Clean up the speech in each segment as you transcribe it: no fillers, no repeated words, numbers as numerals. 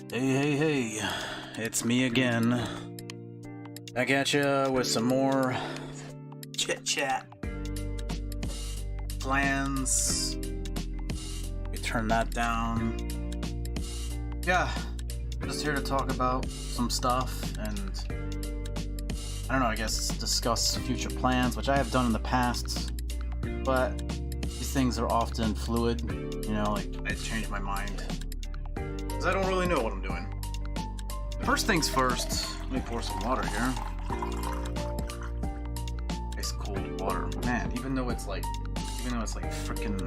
Hey, it's me again. Back at ya with some more chit chat. Plans. We turn that down. Yeah, just here to talk about some stuff and I don't know, I guess discuss future plans, which I have done in the past, but these things are often fluid, you know, like I change my mind. Because I don't really know what I'm doing. First things first, let me pour some water here. Nice cold water. Man, even though it's like freaking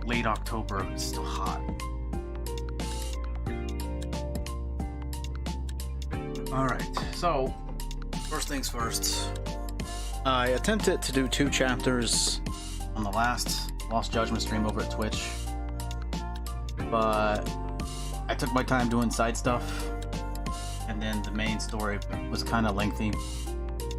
late October, it's still hot. Alright, so first things first. I attempted to do 2 chapters on the last Lost Judgment stream over at Twitch, but I took my time doing side stuff, and then the main story was kind of lengthy.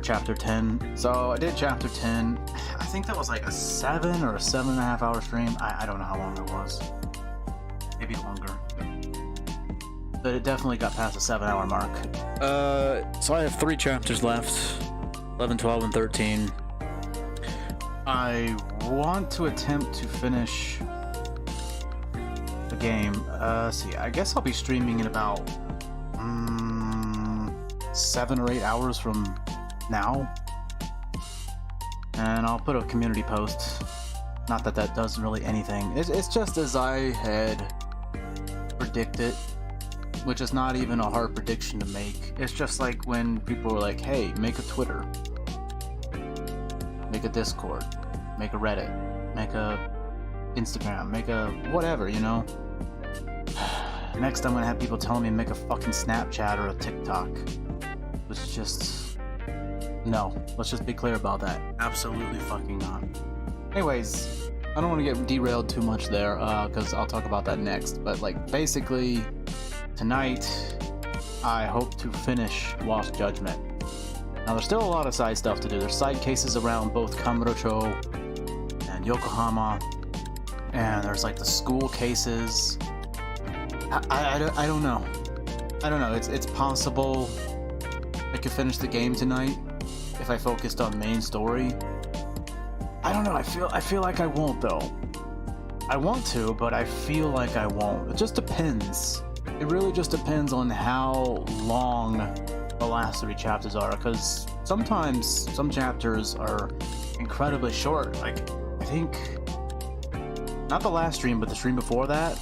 Chapter 10. So I did chapter 10. I think that was like a 7 or a 7.5 hour stream. I don't know how long it was. Maybe longer. But it definitely got past the 7-hour mark. So I have 3 chapters left. 11, 12, and 13. I want to attempt to finish the game. See, I guess I'll be streaming in about 7 or 8 hours from now. And I'll put a community post. Not that that does really anything. It's just as I had predicted, which is not even a hard prediction to make. It's just like when people were like, hey, make a Twitter, make a Discord, make a Reddit, make a Instagram, make a whatever, you know? Next I'm gonna have people telling me to make a fucking Snapchat or a TikTok. It's just... no. Let's just be clear about that. Absolutely fucking not. Anyways, I don't want to get derailed too much there, because I'll talk about that next. But, like, basically, tonight, I hope to finish Lost Judgment. Now, there's still a lot of side stuff to do. There's side cases around both Kamurocho and Yokohama. And there's, like, the school cases. I don't know. I don't know. It's possible I could finish the game tonight if I focused on main story. I don't know. I feel like I won't though. I want to, but I feel like I won't. It just depends. It really just depends on how long the last 3 chapters are, because sometimes some chapters are incredibly short. Like, I think not the last stream, but the stream before that,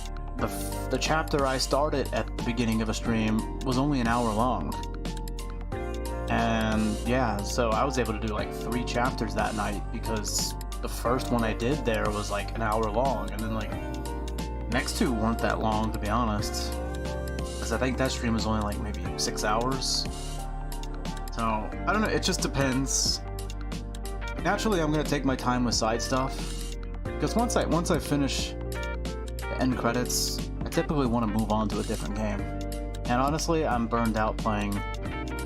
the chapter I started at the beginning of a stream was only an hour long. And yeah, so I was able to do like 3 chapters that night because the first one I did there was like an hour long, and then like next 2 weren't that long, to be honest, because I think that stream was only like maybe 6 hours. So I don't know, it just depends. Naturally I'm gonna take my time with side stuff, because once I finish the end credits, I typically want to move on to a different game. And honestly, I'm burned out playing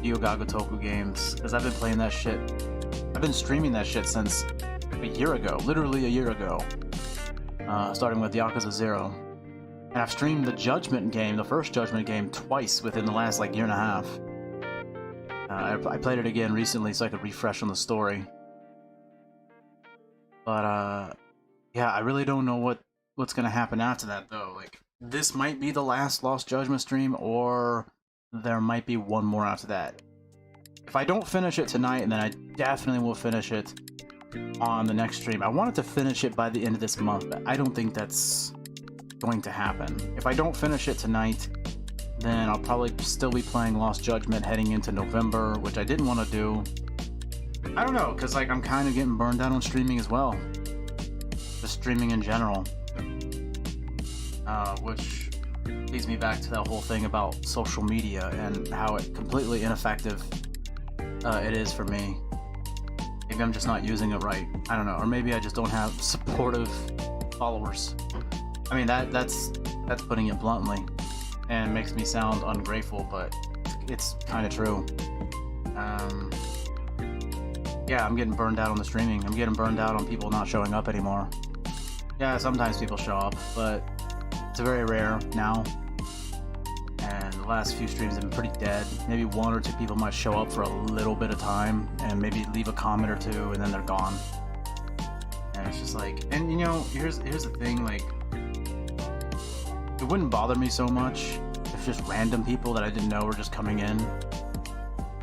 Ryoga Gotoku games, because I've been playing that shit. I've been streaming that shit since a year ago, literally a year ago, starting with Yakuza 0. And I've streamed the Judgment game, the first Judgment game, twice within the last like 1.5 years. I played it again recently so I could refresh on the story. But yeah, I really don't know what's gonna happen after that though. Like, this might be the last Lost Judgment stream, or there might be one more after that. If I don't finish it tonight, then I definitely will finish it on the next stream. I wanted to finish it by the end of this month, but I don't think that's going to happen. If I don't finish it tonight, then I'll probably still be playing Lost Judgment heading into November, which I didn't want to do. I don't know, because like I'm kind of getting burned out on streaming as well. Just streaming in general. Which leads me back to that whole thing about social media and how completely ineffective it is for me. Maybe I'm just not using it right. I don't know, or maybe I just don't have supportive followers. I mean, that's putting it bluntly, and makes me sound ungrateful, but it's kind of true. Yeah, I'm getting burned out on the streaming. I'm getting burned out on people not showing up anymore. Yeah, sometimes people show up, but it's very rare now. last few streams have been pretty dead. Maybe 1 or 2 people might show up for a little bit of time and maybe leave a comment or 2 and then they're gone. And it's just like, and you know, here's the thing, like, it wouldn't bother me so much if just random people that I didn't know were just coming in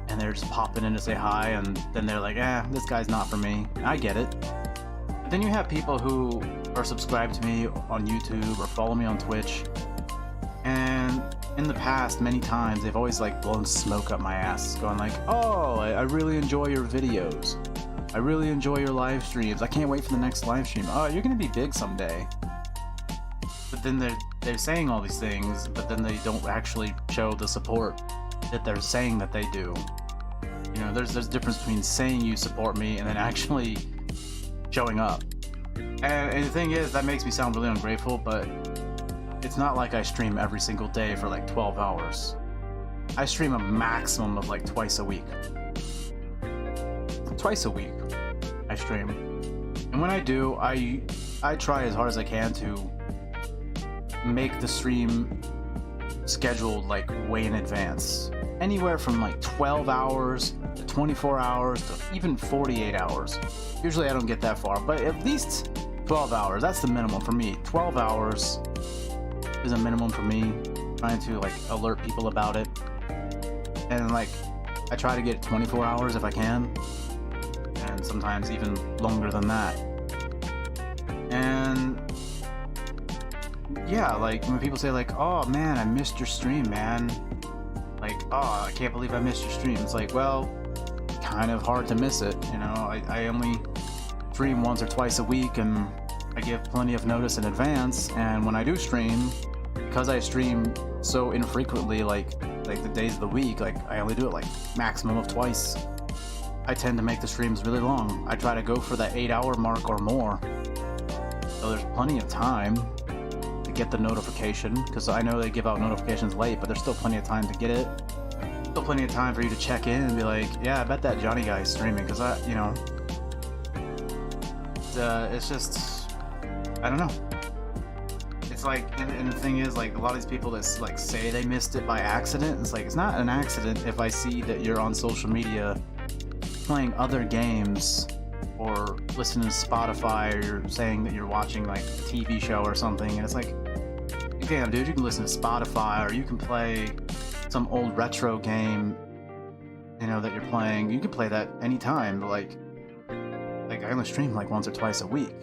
and they're just popping in to say hi, and then they're like, this guy's not for me. I get it. But then you have people who are subscribed to me on YouTube or follow me on Twitch, and in the past, many times, they've always like blown smoke up my ass, going like, oh, I really enjoy your videos. I really enjoy your live streams. I can't wait for the next live stream. Oh, you're gonna be big someday. But then they're saying all these things, but then they don't actually show the support that they're saying that they do. You know, there's a difference between saying you support me and then actually showing up. And the thing is, that makes me sound really ungrateful, but it's not like I stream every single day for like 12 hours. I stream a maximum of like twice a week. Twice a week I stream. And when I do, I try as hard as I can to make the stream scheduled like way in advance. Anywhere from like 12 hours to 24 hours to even 48 hours. Usually I don't get that far, but at least 12 hours. That's the minimum for me. 12 hours is a minimum for me. Trying to like alert people about it. And like I try to get 24 hours if I can. And sometimes even longer than that. And yeah, like when people say like, oh man, I missed your stream, man. Like, oh, I can't believe I missed your stream. It's like, well, kind of hard to miss it, you know. I only stream once or twice a week, and I give plenty of notice in advance. And when I do stream, because I stream so infrequently, like the days of the week, like I only do it like maximum of twice. I tend to make the streams really long. I try to go for that 8-hour mark or more. So there's plenty of time to get the notification, because I know they give out notifications late, but there's still plenty of time to get it. Still plenty of time for you to check in and be like, yeah, I bet that Johnny guy is streaming, because you know, it's just, I don't know. It's like, and the thing is, like, a lot of these people that like say they missed it by accident, it's like, it's not an accident if I see that you're on social media playing other games or listening to Spotify, or you're saying that you're watching like a TV show or something, and it's like, damn dude, you can listen to Spotify, or you can play some old retro game, you know, that you're playing. You can play that anytime, but like I only stream like once or twice a week.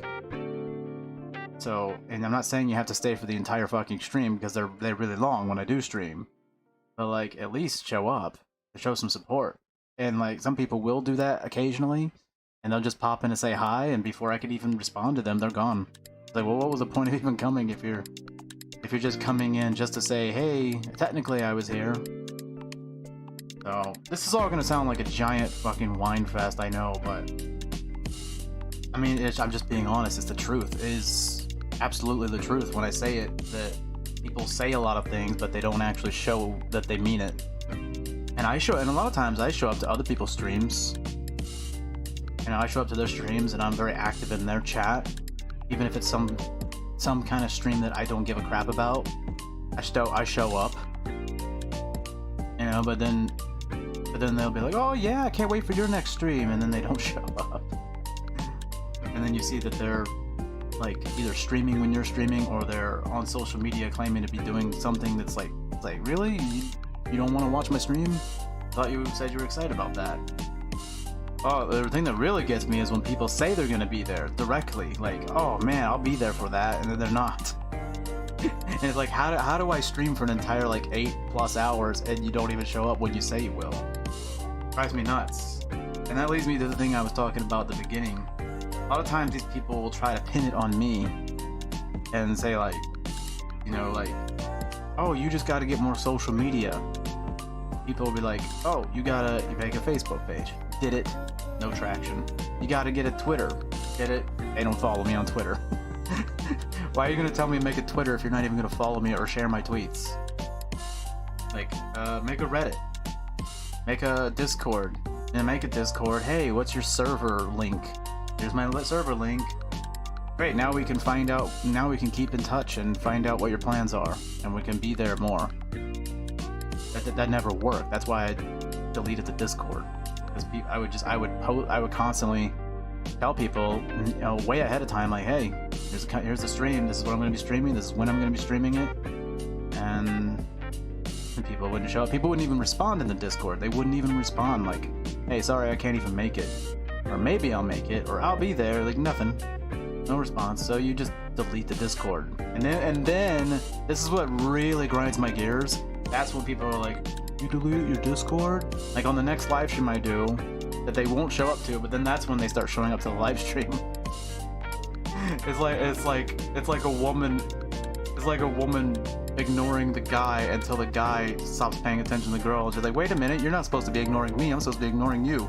So, and I'm not saying you have to stay for the entire fucking stream, because they're really long when I do stream, but like at least show up, show some support. And like some people will do that occasionally, and they'll just pop in and say hi, and before I could even respond to them, they're gone. It's like, well, what was the point of even coming if you're just coming in just to say, hey, technically I was here. So this is all gonna sound like a giant fucking whine fest, I know, but I mean, I'm just being honest. It's the truth. It is absolutely the truth when I say it, that people say a lot of things, but they don't actually show that they mean it. And a lot of times I show up to other people's streams. You know, I show up to their streams and I'm very active in their chat, even if it's some kind of stream that I don't give a crap about. I show up. You know, but then they'll be like, oh yeah, I can't wait for your next stream, and then they don't show up. And then you see that they're like either streaming when you're streaming, or they're on social media claiming to be doing something that's like, really? You don't want to watch my stream? Thought you said you were excited about that. Oh, the thing that really gets me is when people say they're gonna be there directly, like, oh man, I'll be there for that, and then they're not. And it's like, how do I stream for an entire like 8+ hours and you don't even show up when you say you will? Drives me nuts. And that leads me to the thing I was talking about at the beginning. A lot of times these people will try to pin it on me and say like, you know, like, oh, you just gotta get more social media. People will be like, oh, you make a Facebook page. Did it. No traction. You gotta get a Twitter. Did it. They don't follow me on Twitter. Why are you gonna tell me to make a Twitter if you're not even gonna follow me or share my tweets? Like, make a Reddit. Make a Discord. And make a Discord. Hey, what's your server link? Here's my server link. Great, now we can find out, now we can keep in touch and find out what your plans are. And we can be there more. that never worked. That's why I deleted the Discord. Because I would constantly tell people, you know, way ahead of time, like, hey, here's the stream. This is what I'm going to be streaming. This is when I'm going to be streaming it. And people wouldn't show up. People wouldn't even respond in the Discord. They wouldn't even respond like, hey, sorry, I can't even make it. Or maybe I'll make it. Or I'll be there. Like, nothing. No response. So you just delete the Discord. And then this is what really grinds my gears. That's when people are like, you deleted your Discord? Like on the next live stream I do, that they won't show up to, but then that's when they start showing up to the live stream. It's like a woman ignoring the guy until the guy stops paying attention to the girl. She's like, wait a minute, you're not supposed to be ignoring me, I'm supposed to be ignoring you.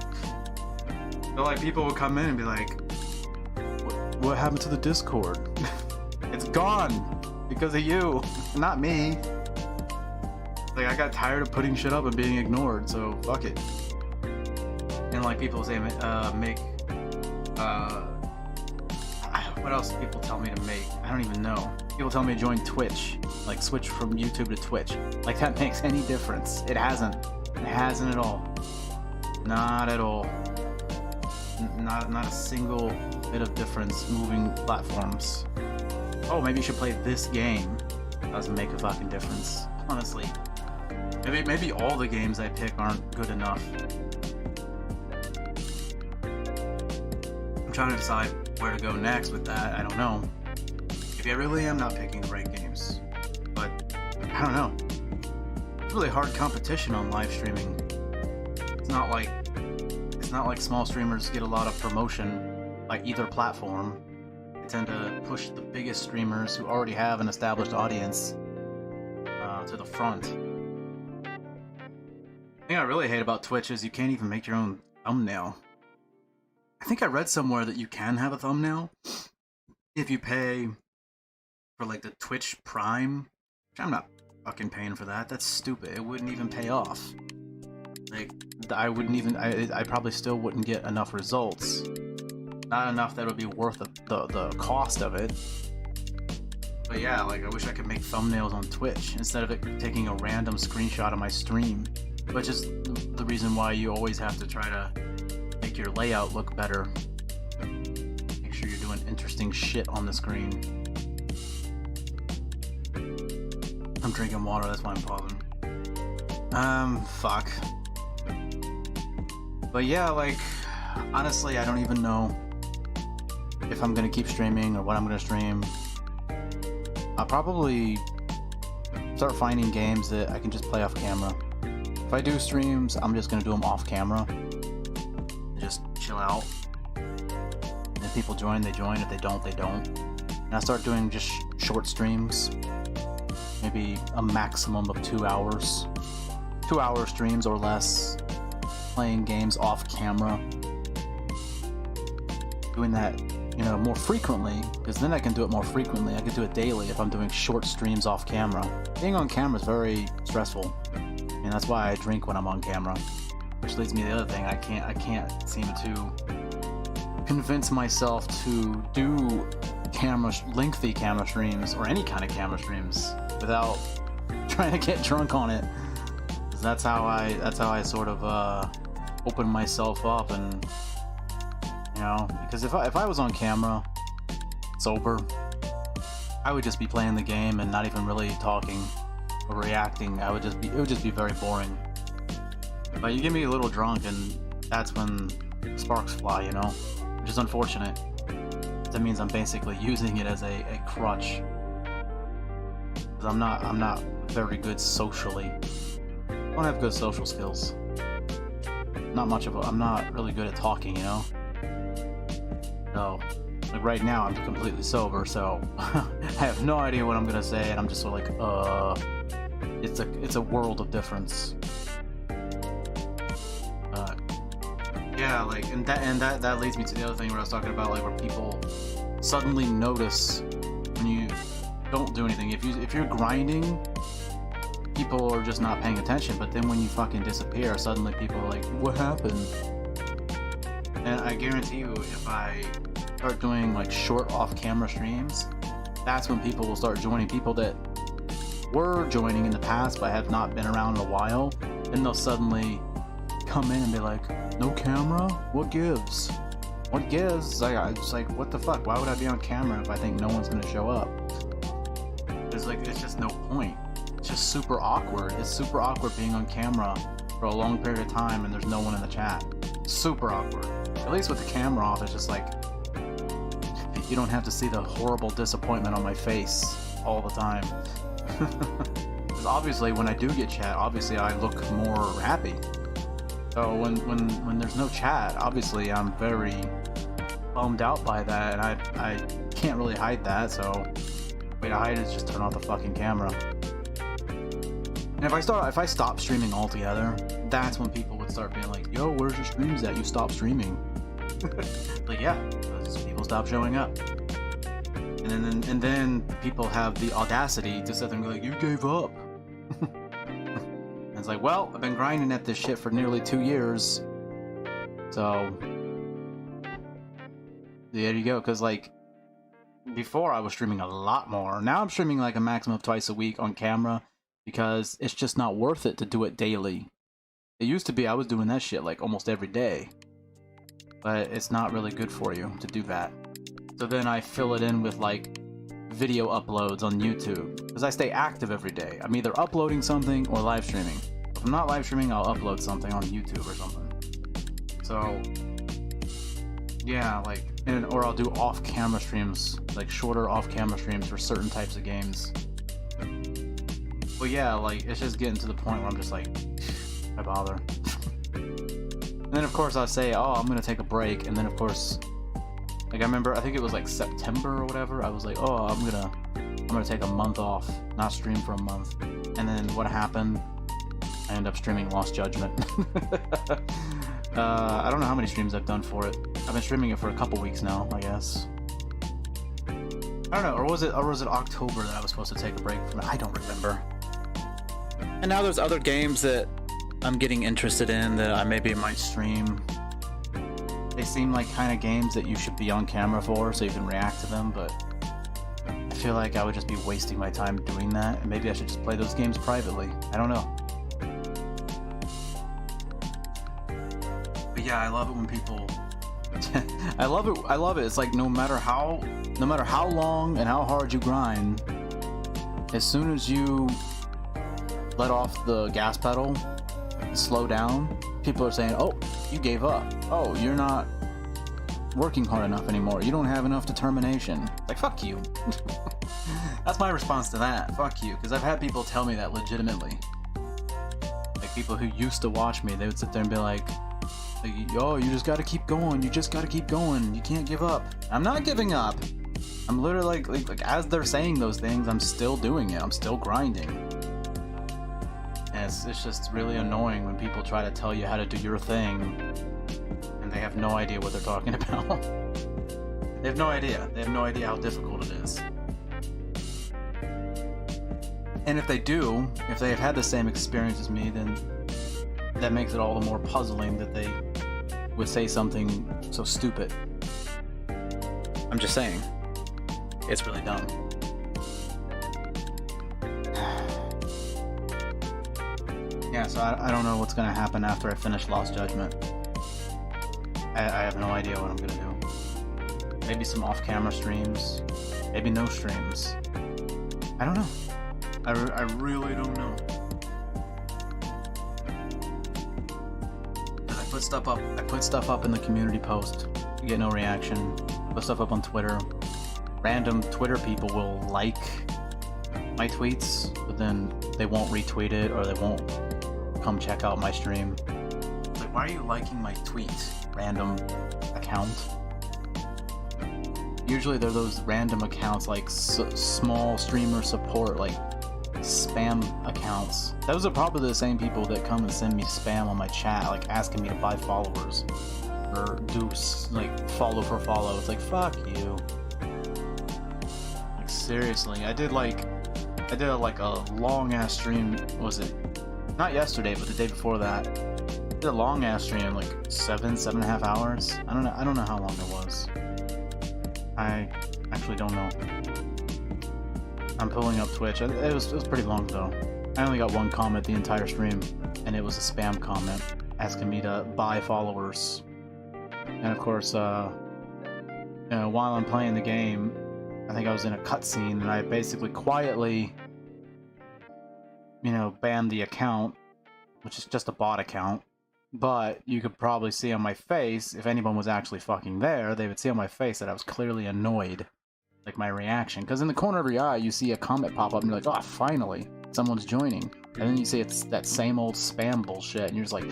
So like people would come in and be like, what happened to the Discord? It's gone because of you, not me. Like, I got tired of putting shit up and being ignored, so fuck it. And like people say, what else do people tell me to make? I don't even know. People tell me to join Twitch, like switch from YouTube to Twitch. Like that makes any difference. It hasn't. It hasn't at all. Not at all. Not a single bit of difference moving platforms. Oh, maybe you should play this game. Doesn't make a fucking difference, honestly. Maybe all the games I pick aren't good enough. I'm trying to decide where to go next with that. I don't know. Maybe I really am not picking the right games. But I don't know. It's really hard competition on live streaming. It's not like small streamers get a lot of promotion by either platform. They tend to push the biggest streamers who already have an established audience to the front. The thing I really hate about Twitch is you can't even make your own thumbnail. I think I read somewhere that you can have a thumbnail if you pay for like the Twitch Prime. I'm not fucking paying for that. That's stupid. It wouldn't even pay off. Like, I probably still wouldn't get enough results. Not enough that would be worth the cost of it. But yeah, like, I wish I could make thumbnails on Twitch instead of it taking a random screenshot of my stream. Which is the reason why you always have to try to make your layout look better. Make sure you're doing interesting shit on the screen. I'm drinking water, that's why I'm pausing. Fuck. But yeah, like, honestly, I don't even know if I'm gonna keep streaming or what I'm gonna stream. I'll probably start finding games that I can just play off camera. If I do streams, I'm just gonna do them off camera. Just chill out. And if people join, they join. If they don't, they don't. And I start doing just short streams. Maybe a maximum of 2 hours. 2-hour streams or less. Playing games off camera. Doing that, you know, more frequently, because then I can do it more frequently. I can do it daily if I'm doing short streams off camera. Being on camera is very stressful. And that's why I drink when I'm on camera. Which leads me to the other thing. I can't seem to convince myself to do lengthy camera streams or any kind of camera streams without trying to get drunk on it. 'Cause that's how I sort of open myself up, and you know, because if I was on camera sober, I would just be playing the game and not even really talking or reacting. It would just be very boring. But you get me a little drunk and that's when sparks fly, you know, which is unfortunate. That means I'm basically using it as a crutch. Because I'm not very good socially. I don't have good social skills. I'm not really good at talking, you know. So, like right now I'm completely sober, so I have no idea what I'm gonna say, and I'm just sort of like, it's a world of difference. Yeah, like, and that leads me to the other thing where I was talking about, like, where people suddenly notice when you don't do anything. If you're grinding, people are just not paying attention, but then when you fucking disappear, suddenly people are like, what happened? And I guarantee you, if I start doing like short off-camera streams, that's when people will start joining. People that were joining in the past but have not been around in a while, then they'll suddenly come in and be like, no camera? What gives? What gives? It's like, what the fuck? Why would I be on camera if I think no one's gonna show up? It's just no point. It's just super awkward. It's super awkward being on camera for a long period of time and there's no one in the chat. Super awkward. At least with the camera off, it's just like, you don't have to see the horrible disappointment on my face all the time. Because obviously when I do get chat, obviously I look more happy. So when there's no chat, obviously I'm very bummed out by that, and I can't really hide that, so the way to hide it is just turn off the fucking camera. And if I stop streaming altogether, that's when people would start being like, yo, where's your streams at? You stopped streaming. Like, yeah, because people stop showing up. And then people have the audacity to sit there and be like, you gave up. And it's like, well, I've been grinding at this shit for nearly 2 years. So there you go. Because like before I was streaming a lot more. Now I'm streaming like a maximum of twice a week on camera because it's just not worth it to do it daily. It used to be I was doing that shit like almost every day. But it's not really good for you to do that. So then I fill it in with like video uploads on YouTube because I stay active every day. I'm either uploading something or live streaming. If I'm not live streaming, I'll upload something on YouTube or something. So yeah, like, or I'll do off-camera streams, like shorter off-camera streams for certain types of games. But yeah, like it's just getting to the point where I'm just like, why bother? And then of course I say, oh, I'm gonna take a break, and then of course, like I remember, I think it was like September or whatever, I was like, oh, I'm gonna take a month off, not stream for a month. And then what happened? I ended up streaming Lost Judgment. I don't know how many streams I've done for it. I've been streaming it for a couple weeks now, I guess. I don't know, or was it October that I was supposed to take a break from it? I don't remember. And now there's other games that I'm getting interested in that I maybe might stream. They seem like kind of games that you should be on camera for so you can react to them, but I feel like I would just be wasting my time doing that, and maybe I should just play those games privately. I don't know. But yeah, I love it when people I love it. It's like no matter how long and how hard you grind, as soon as you let off the gas pedal, slow down, people are saying, oh, you gave up. Oh, you're not working hard enough anymore. You don't have enough determination. Like, fuck you. That's my response to that. Fuck you. Because I've had people tell me that legitimately. Like, people who used to watch me, they would sit there and be like, oh, you just gotta keep going. You just gotta keep going. You can't give up. I'm not giving up. I'm literally like as they're saying those things, I'm still doing it. I'm still grinding. And it's just really annoying when people try to tell you how to do your thing and they have no idea what they're talking about. They have no idea. They have no idea how difficult it is. And if they do, if they have had the same experience as me, then that makes it all the more puzzling that they would say something so stupid. I'm just saying. It's really dumb. Yeah, so I don't know what's gonna happen after I finish Lost Judgment. I have no idea what I'm gonna do. Maybe some off-camera streams. Maybe no streams. I don't know. I really don't know. I put stuff up in the community post. You get no reaction. Put stuff up on Twitter. Random Twitter people will like my tweets, but then they won't retweet it or they won't come check out my stream. Like, why are you liking my tweet, random account? Usually they're those random accounts like small streamer support, like spam accounts. Those are probably the same people that come and send me spam on my chat, like asking me to buy followers or do like follow for follow. It's like, fuck you. Like, seriously, I did a long ass stream. Was it not yesterday, but the day before that? I did a long ass stream, like 7.5 hours. I don't know how long it was. I actually don't know. I'm pulling up Twitch. It was pretty long though. I only got one comment the entire stream, and it was a spam comment asking me to buy followers. And of course, you know, while I'm playing the game, I think I was in a cutscene, and I basically quietly, you know, banned the account, which is just a bot account. But you could probably see on my face, if anyone was actually fucking there, they would see on my face that I was clearly annoyed. Like my reaction. Because in the corner of your eye, you see a comment pop up and you're like, oh, finally, someone's joining. And then you see it's that same old spam bullshit, and you're just like,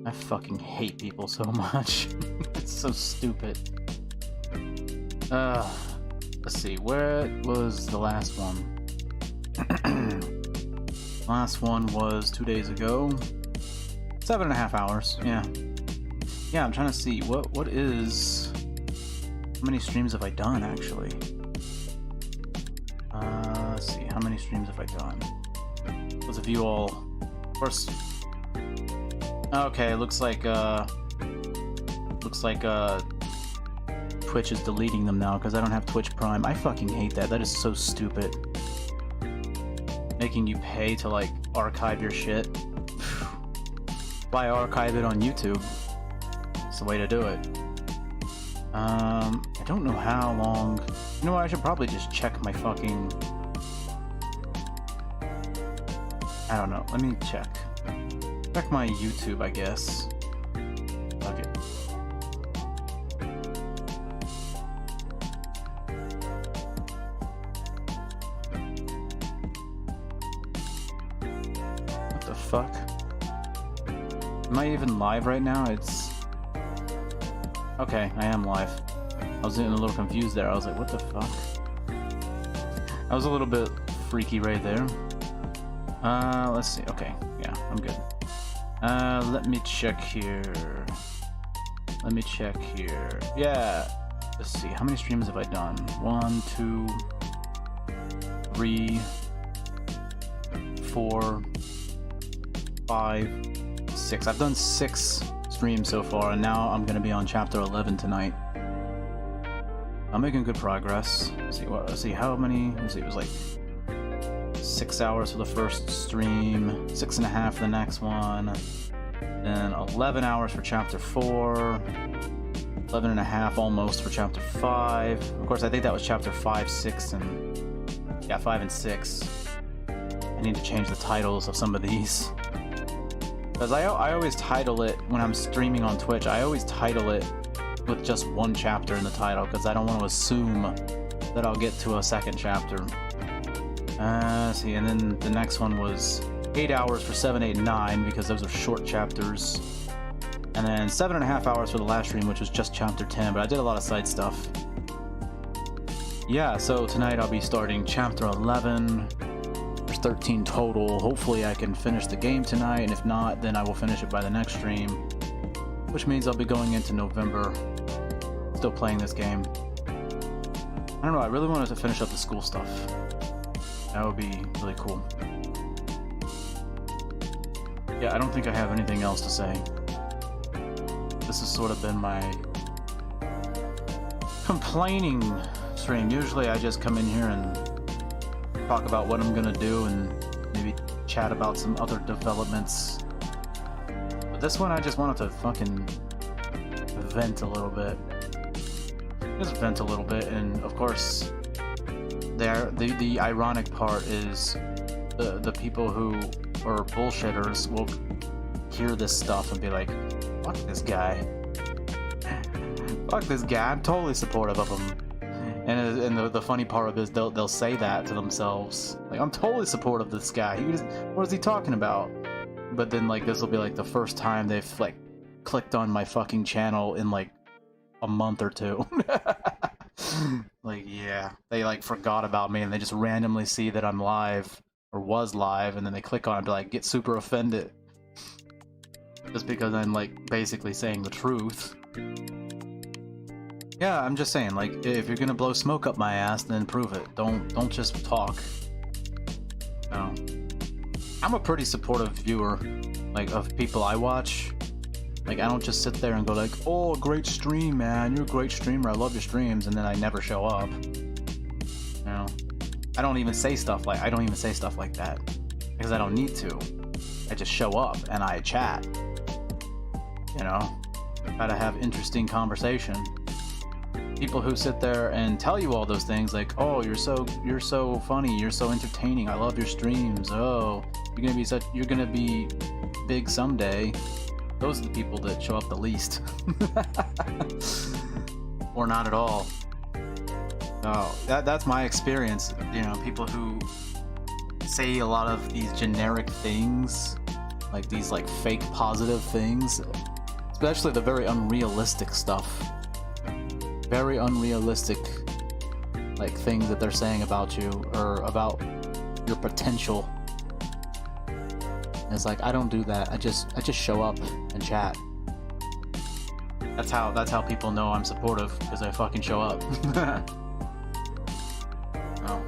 I fucking hate people so much. It's so stupid. Let's see, where was the last one? Last one was 2 days ago. 7.5 hours, yeah. Yeah, I'm trying to see, what is... How many streams have I done, actually? Let's see, how many streams have I done? Those of you all... Of course... Okay, looks like Twitch is deleting them now, because I don't have Twitch Prime. I fucking hate that, that is so stupid. Making you pay to, like, archive your shit. Why archive it on YouTube? It's the way to do it. I don't know how long... You know what, I should probably just check my fucking... I don't know, let me check. Check my YouTube, I guess. Okay. What the fuck? Am I even live right now? It's... Okay, I am live. I was getting a little confused there. I was like, what the fuck? I was a little bit freaky right there. Let's see. Okay, yeah, I'm good. Let me check here. Let me check here. Yeah. Let's see. How many streams have I done? 1, 2, 3, 4, 5, 6. I've done 6 streams so far, and now I'm gonna be on chapter 11 tonight. I'm making good progress. Let's see what. Let's see how many. Let's see. It was like 6 hours for the first stream, 6.5 for the next one, then 11 hours for chapter 4, 11.5 almost for chapter 5. Of course, I think that was chapter 5, 6, and yeah, 5 and 6. I need to change the titles of some of these. Because I always title it, when I'm streaming on Twitch, I always title it with just one chapter in the title, because I don't want to assume that I'll get to a second chapter. Let's see, and then the next one was 8 hours for 7, 8, and 9, because those are short chapters. And then 7.5 hours for the last stream, which was just chapter 10, but I did a lot of side stuff. Yeah, so tonight I'll be starting chapter 11. There's 13 total. Hopefully I can finish the game tonight, and if not, then I will finish it by the next stream. Which means I'll be going into November, still playing this game. I don't know, I really wanted to finish up the school stuff. That would be really cool. Yeah, I don't think I have anything else to say. This has sort of been my complaining stream. Usually I just come in here and talk about what I'm gonna do and maybe chat about some other developments. But this one I just wanted to fucking vent a little bit. Just vent a little bit, and of course the ironic part is the people who are bullshitters will hear this stuff and be like, fuck this guy. Fuck this guy, I'm totally supportive of him. And the funny part of it is they'll say that to themselves. Like, I'm totally supportive of this guy. What is he talking about? But then, like, this will be like the first time they've like clicked on my fucking channel in like a month or two. Like, yeah, they like forgot about me and they just randomly see that I'm live or was live, and then they click on it to like get super offended just because I'm like basically saying the truth. Yeah, I'm just saying, like, if you're gonna blow smoke up my ass, then prove it. Don't just talk. No. I'm a pretty supportive viewer, like, of people I watch. Like, I don't just sit there and go like, oh, great stream, man, you're a great streamer, I love your streams, and then I never show up. You know? I don't even say stuff like that because I don't need to. I just show up and I chat. You know, try to have interesting conversation. People who sit there and tell you all those things like, oh, you're so funny, you're so entertaining, I love your streams, oh, you're gonna be big someday. Those are the people that show up the least. Or not at all. So that's my experience. You know, people who say a lot of these generic things, like these like fake positive things, especially the very unrealistic stuff. Very unrealistic like things that they're saying about you or about your potential. And it's like, I don't do that. I just show up and chat. That's how people know I'm supportive, because I fucking show up. Oh.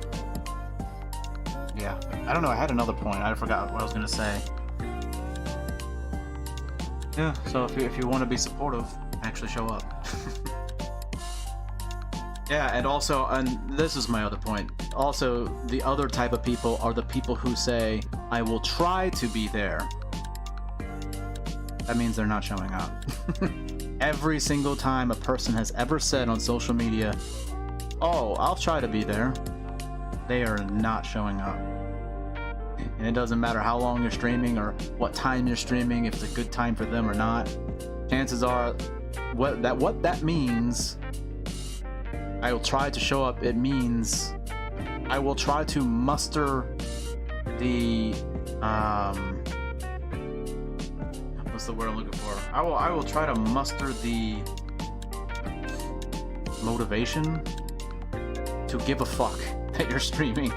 Yeah. I don't know, I had another point. I forgot what I was gonna say. Yeah, so if you want to be supportive, actually show up. Yeah, and also, and this is my other point, also, the other type of people are the people who say, I will try to be there. That means they're not showing up. Every single time a person has ever said on social media, oh, I'll try to be there, they are not showing up. And it doesn't matter how long you're streaming or what time you're streaming, if it's a good time for them or not. Chances are, what that means, I will try to show up, it means I will try to muster the what's the word I'm looking for? I will try to muster the motivation to give a fuck that you're streaming.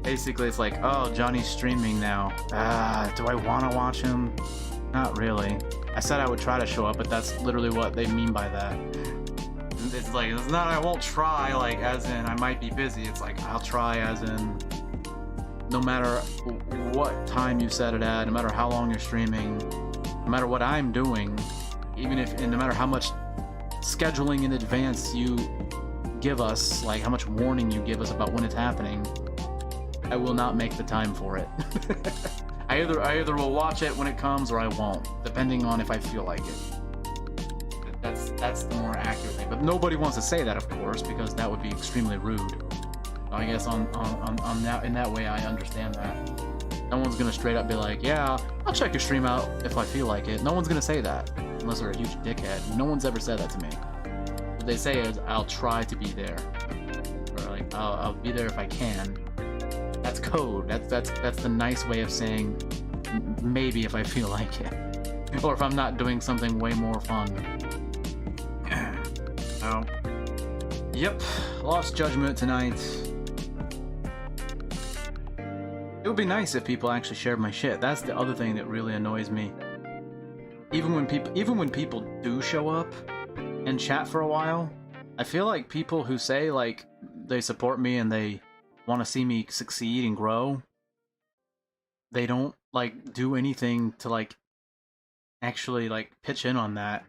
Basically, it's like, oh, Johnny's streaming now. Do I want to watch him? Not really. I said I would try to show up, but that's literally what they mean by that. It's like, it's not I won't try, like, as in I might be busy. It's like, I'll try as in no matter what time you set it at, no matter how long you're streaming, no matter what I'm doing, even if, and no matter how much scheduling in advance you give us, like how much warning you give us about when it's happening, I will not make the time for it. I either will watch it when it comes or I won't, depending on if I feel like it. That's the more accurate thing. But nobody wants to say that, of course, because that would be extremely rude. I guess on that, in that way, I understand that. No one's gonna straight up be like, yeah, I'll check your stream out if I feel like it. No one's gonna say that, unless they're a huge dickhead. No one's ever said that to me. What they say is, I'll try to be there, or like, I'll be there if I can. That's code. That's the nice way of saying maybe if I feel like it, or if I'm not doing something way more fun. So, yep, lost judgment tonight. It would be nice if people actually shared my shit. That's the other thing that really annoys me. Even when people do show up and chat for a while, I feel like people who say like they support me and they want to see me succeed and grow, they don't like do anything to like actually like pitch in on that.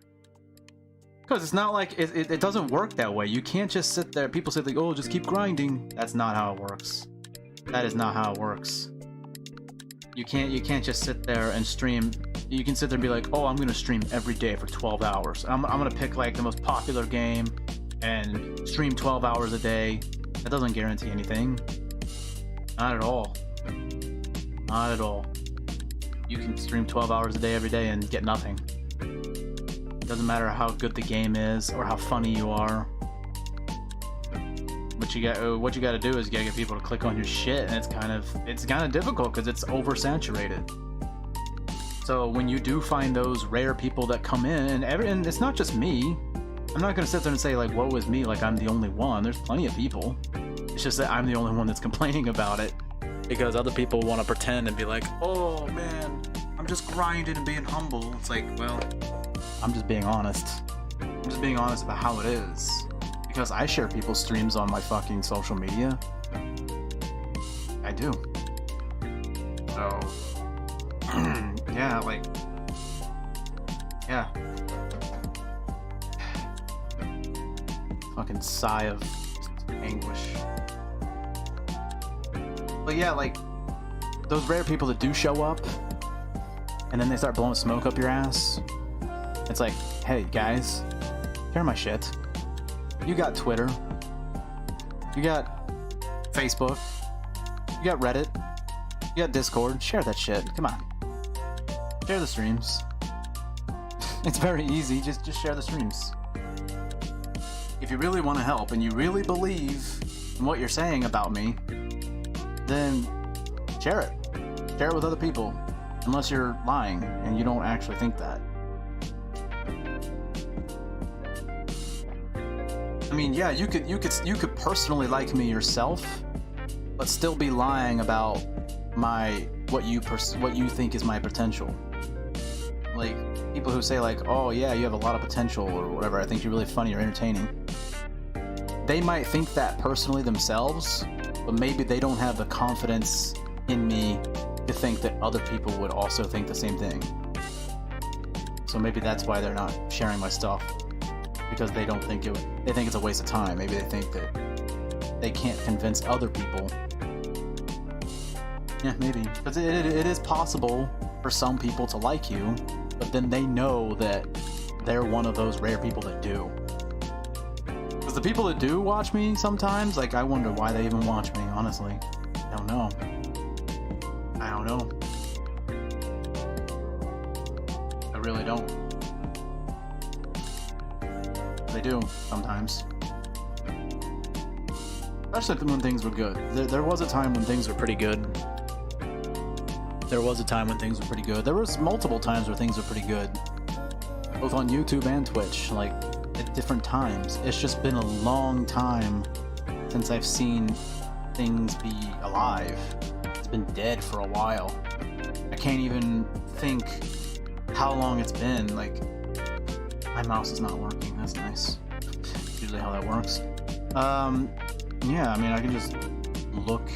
Because it's not like it doesn't work that way. You can't just sit there. People say like, oh, just keep grinding. That's not how it works. That is not how it works. You can't just sit there and stream. You can sit there and be like, oh, I'm gonna stream every day for 12 hours. I'm gonna pick like the most popular game and stream 12 hours a day. That doesn't guarantee anything. Not at all. Not at all. You can stream 12 hours a day every day and get nothing. It doesn't matter how good the game is or how funny you are. What you got to do is you gotta get people to click on your shit, and it's kind of difficult because it's oversaturated. So when you do find those rare people that come in, and it's not just me. I'm not gonna sit there and say like, woe is me, like I'm the only one. There's plenty of people. It's just that I'm the only one that's complaining about it, because other people want to pretend and be like, oh man, I'm just grinding and being humble. It's like, well, I'm just being honest. I'm just being honest about how it is. Because I share people's streams on my fucking social media. I do. So, yeah, like, yeah. Fucking sigh of anguish. But yeah, like, those rare people that do show up, and then they start blowing smoke up your ass, it's like, hey, guys, share my shit. You got Twitter. You got Facebook. You got Reddit. You got Discord. Share that shit. Come on. Share the streams. It's very easy. Just share the streams. If you really want to help and you really believe in what you're saying about me, then share it. Share it with other people. Unless you're lying and you don't actually think that. I mean, yeah, you could personally like me yourself, but still be lying about what you think is my potential. Like people who say like, oh yeah, you have a lot of potential or whatever. I think you're really funny or entertaining. They might think that personally themselves, but maybe they don't have the confidence in me to think that other people would also think the same thing. So maybe that's why they're not sharing my stuff, because they don't think they think it's a waste of time. Maybe they think that they can't convince other people. Yeah, maybe. Because it is possible for some people to like you, but then they know that they're one of those rare people that do. Because the people that do watch me sometimes, like, I wonder why they even watch me, honestly. I don't know. I don't know. I really don't. They do, sometimes. Especially when things were good. There was a time when things were pretty good. There was multiple times where things were pretty good. Both on YouTube and Twitch, like, at different times. It's just been a long time since I've seen things be alive. It's been dead for a while. I can't even think how long it's been. Like, my mouse is not working. That's nice. That's usually how that works. Yeah, I mean, I can just look.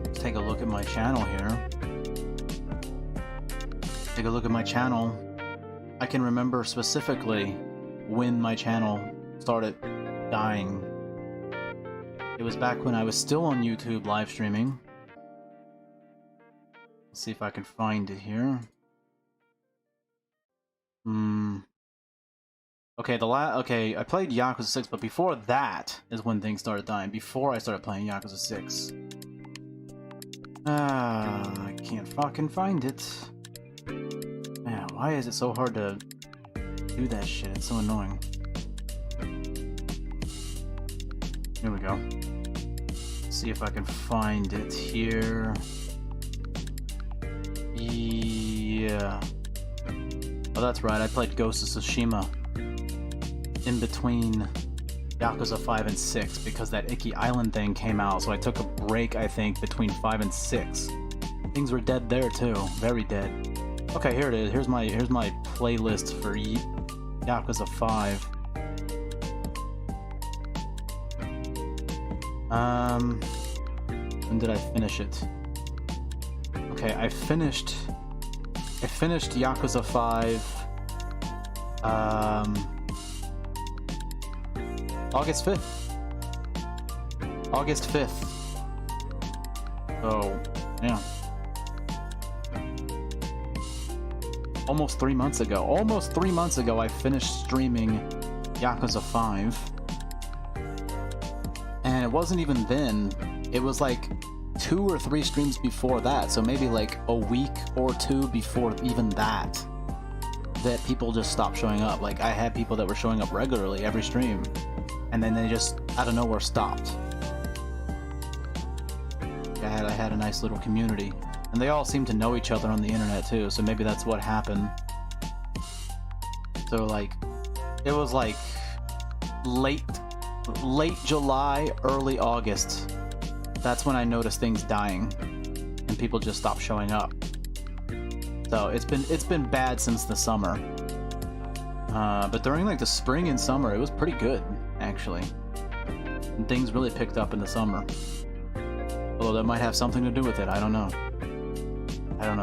Let's take a look at my channel here. Take a look at my channel. I can remember specifically when my channel started dying. It was back when I was still on YouTube live streaming. Let's see if I can find it here. Okay, okay, I played Yakuza 6, but before that is when things started dying. Before I started playing Yakuza 6. I can't fucking find it. Man, why is it so hard to do that shit? It's so annoying. Here we go. Let's see if I can find it here. Yeah. Oh, that's right, I played Ghost of Tsushima in between Yakuza 5 and 6 because that Iki Island thing came out, so I took a break, I think, between 5 and 6. Things were dead there too, very dead. Okay, here it is. Here's my playlist for Yakuza 5. When did I finish it? Okay, I finished Yakuza 5 August 5th. August 5th. So, yeah. Almost 3 months ago. Almost 3 months ago, I finished streaming Yakuza 5. And it wasn't even then. It was like 2 or 3 streams before that. So maybe like a week or 2 before even that people just stopped showing up. Like, I had people that were showing up regularly every stream. And then they just, out of nowhere, stopped. I had a nice little community. And they all seem to know each other on the internet too, so maybe that's what happened. So like, it was like late July, early August. That's when I noticed things dying and people just stopped showing up. So it's been bad since the summer. But during like the spring and summer, it was pretty good actually. And things really picked up in the summer. Although that might have something to do with it, I don't know.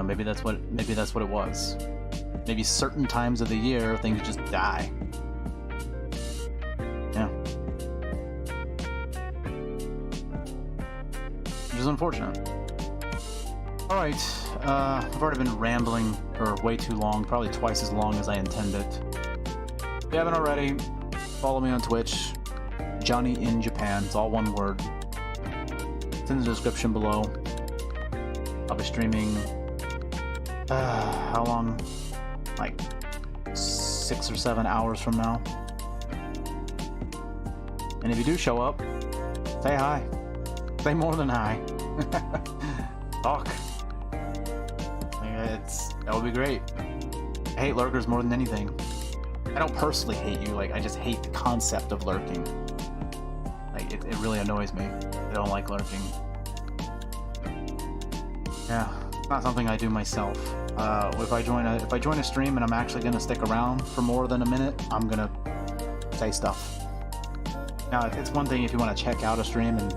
Maybe that's what it was. Maybe certain times of the year things just die. Yeah. is unfortunate. Alright, I've already been rambling for way too long, probably twice as long as I intended. If you haven't already, follow me on Twitch, Johnny in Japan, it's all one word. It's in the description below. I'll be streaming, how long? Like 6 or 7 hours from now. And if you do show up, say hi. Say more than hi. Talk. That would be great. I hate lurkers more than anything. I don't personally hate you, like, I just hate the concept of lurking. Like, it really annoys me. I don't like lurking. Yeah, it's not something I do myself. If I join a stream and I'm actually gonna stick around for more than a minute, I'm gonna say stuff. Now, it's one thing if you want to check out a stream and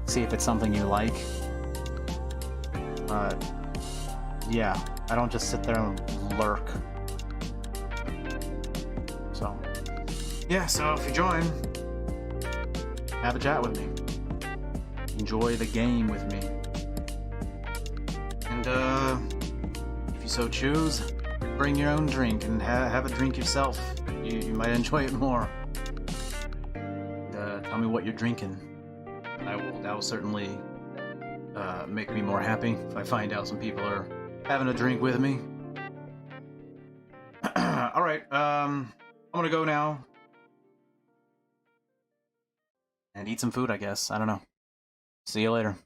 see if it's something you like. Yeah, I don't just sit there and lurk. So, yeah, so if you join, have a chat with me. Enjoy the game with me. And, if you so choose, bring your own drink and have a drink yourself. You might enjoy it more. Tell me what you're drinking. That will certainly make me more happy if I find out some people are having a drink with me. Alright, I'm gonna go now. And eat some food, I guess. I don't know. See you later.